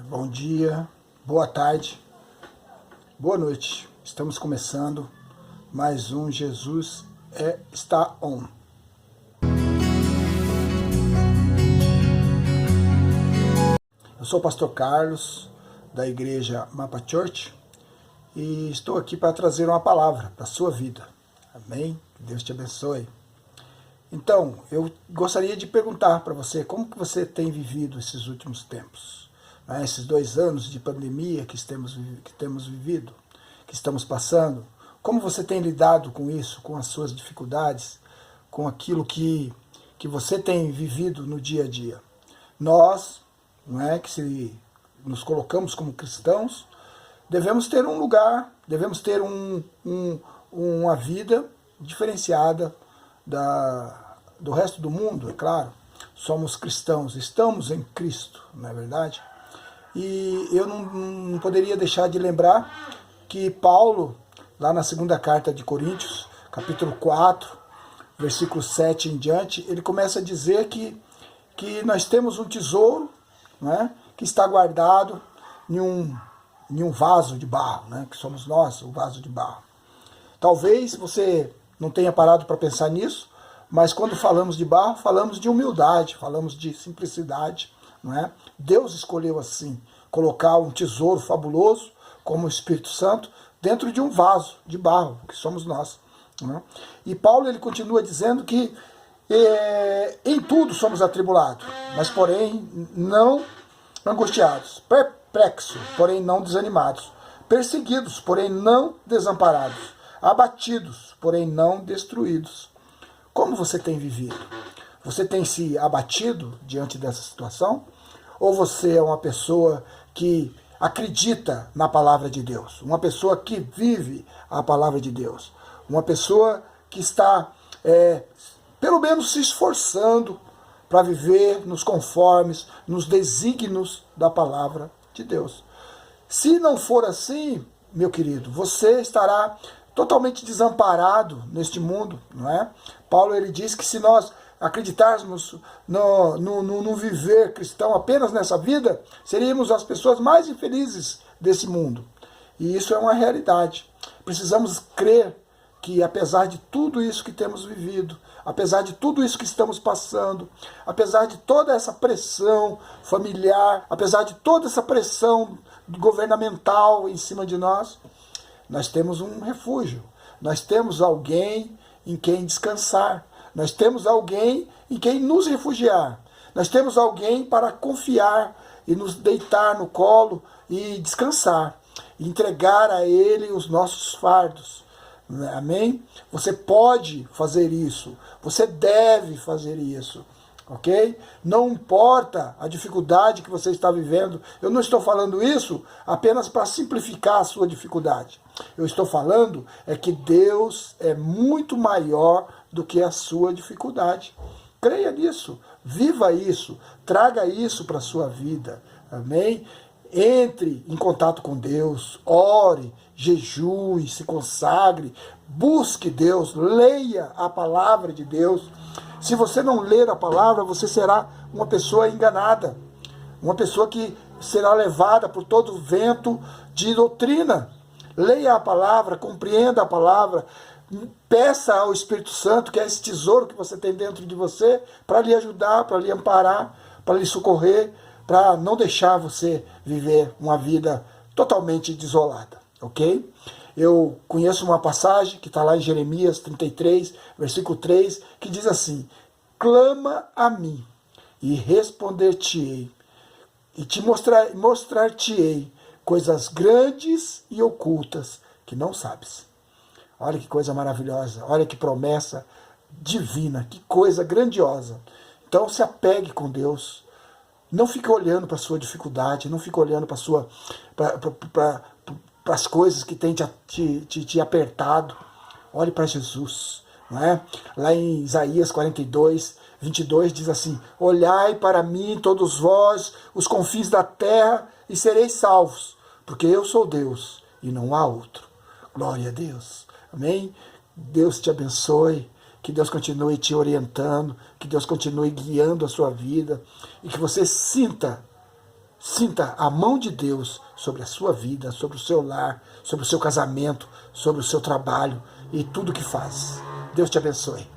Bom dia, boa tarde, boa noite. Estamos começando mais um Jesus está on. Eu sou o pastor Carlos, da igreja Mapa Church, e estou aqui para trazer uma palavra para a sua vida. Amém? Que Deus te abençoe. Então, eu gostaria de perguntar para você, como que você tem vivido esses últimos tempos? Esses 2 anos de pandemia que temos vivido, que estamos passando, como você tem lidado com isso, com as suas dificuldades, com aquilo que você tem vivido no dia a dia? Nós, que se nos colocamos como cristãos, devemos ter um lugar, devemos ter uma vida diferenciada do resto do mundo, é claro. Somos cristãos, estamos em Cristo, não é verdade? E eu não poderia deixar de lembrar que Paulo, lá na segunda carta de Coríntios, capítulo 4, versículo 7 em diante, ele começa a dizer que nós temos um tesouro, que está guardado em um vaso de barro, que somos nós, o vaso de barro. Talvez você não tenha parado para pensar nisso, mas quando falamos de barro, falamos de humildade, falamos de simplicidade. Deus escolheu assim, colocar um tesouro fabuloso, como o Espírito Santo, dentro de um vaso de barro, que somos nós. E Paulo ele continua dizendo que em tudo somos atribulados, mas porém não angustiados, perplexos, porém não desanimados, perseguidos, porém não desamparados, abatidos, porém não destruídos. Como você tem vivido? Você tem se abatido diante dessa situação? Ou você é uma pessoa que acredita na palavra de Deus? Uma pessoa que vive a palavra de Deus? Uma pessoa que está, pelo menos, se esforçando para viver nos conformes, nos desígnios da palavra de Deus? Se não for assim, meu querido, você estará totalmente desamparado neste mundo, não é? Paulo ele diz que se nós acreditarmos no viver cristão apenas nessa vida, seríamos as pessoas mais infelizes desse mundo. E isso é uma realidade. Precisamos crer que apesar de tudo isso que temos vivido, apesar de tudo isso que estamos passando, apesar de toda essa pressão familiar, apesar de toda essa pressão governamental em cima de nós temos um refúgio, nós temos alguém em quem descansar, nós temos alguém em quem nos refugiar, nós temos alguém para confiar e nos deitar no colo e descansar, e entregar a Ele os nossos fardos. Amém? Você pode fazer isso, você deve fazer isso. Ok? Não importa a dificuldade que você está vivendo, eu não estou falando isso apenas para simplificar a sua dificuldade. Eu estou falando que Deus é muito maior do que a sua dificuldade. Creia nisso, viva isso, traga isso para a sua vida. Amém? Entre em contato com Deus, ore, jejue, se consagre, busque Deus, leia a palavra de Deus. Se você não ler a palavra, você será uma pessoa enganada, uma pessoa que será levada por todo o vento de doutrina. Leia a palavra, compreenda a palavra, peça ao Espírito Santo, que é esse tesouro que você tem dentro de você, para lhe ajudar, para lhe amparar, para lhe socorrer, para não deixar você viver uma vida totalmente desolada, ok? Eu conheço uma passagem que está lá em Jeremias 33, versículo 3, que diz assim: clama a mim e responder-te-ei, e te mostrar-te-ei coisas grandes e ocultas que não sabes. Olha que coisa maravilhosa, olha que promessa divina, que coisa grandiosa. Então se apegue com Deus, não fique olhando para a sua dificuldade, não fique olhando para as coisas que têm te apertado. Olhe para Jesus. Não é? Lá em Isaías 42, 22 diz assim: olhai para mim todos vós, os confins da terra, e sereis salvos, porque eu sou Deus e não há outro. Glória a Deus. Amém? Deus te abençoe, que Deus continue te orientando, que Deus continue guiando a sua vida, e que você sinta Sinta a mão de Deus sobre a sua vida, sobre o seu lar, sobre o seu casamento, sobre o seu trabalho e tudo que faz. Deus te abençoe.